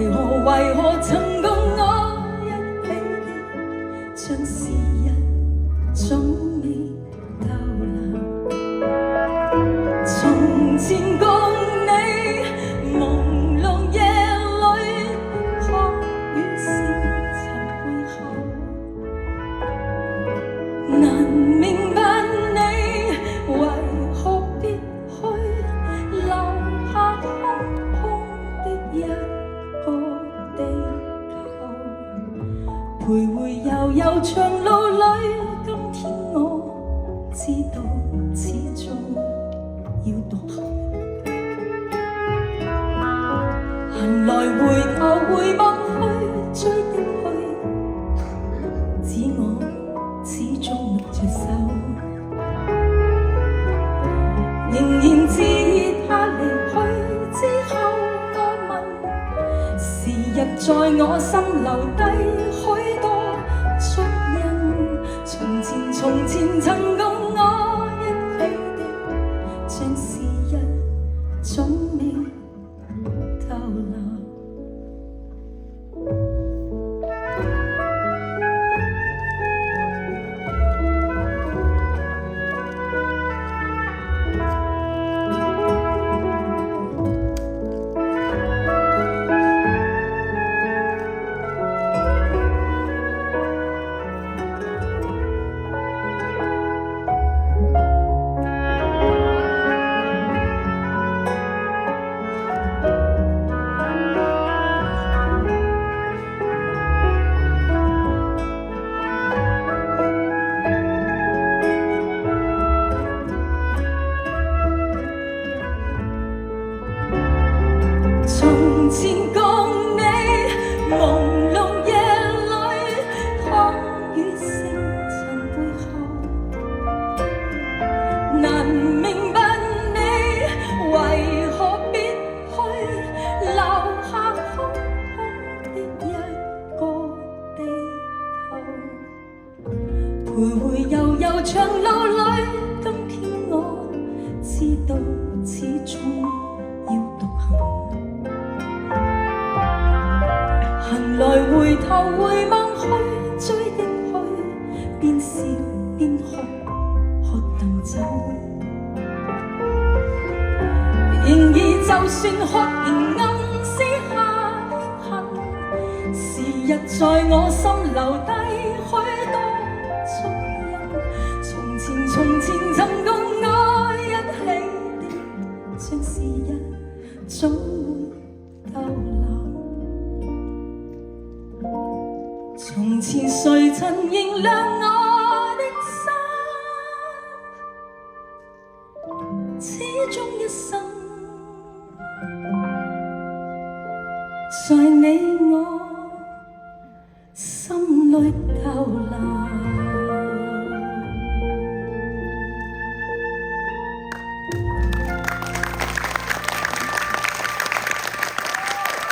為何曾共我一起的，像時日總未逗留。從前共你朦朧夜裏，狂與星塵背後，難明白你為何別去，留下空空的一個地球。徘徊悠悠長路裏，今天我知道始終要獨行。行來回頭回望去，追的去，只我始終握着手。仍然自他離去之後，我問，時日在我心留低許多足印。從前曾共我一起的，像時日總未逗留。從前共你朦朧夜裏，狂與星塵背後，難明白你為何別去，留下空空的一個地球。徘徊悠悠長路裏，今天我知道始終要獨行。行來回頭回望去，追的去，邊笑邊哭，喝燉酒。然而就算哭，仍暗私下恨，時日在我心留低許多足印。從前曾共我一起的，像時日總會逗留。從前誰曾燃亮我的心，始終一生在你我心裏逗留。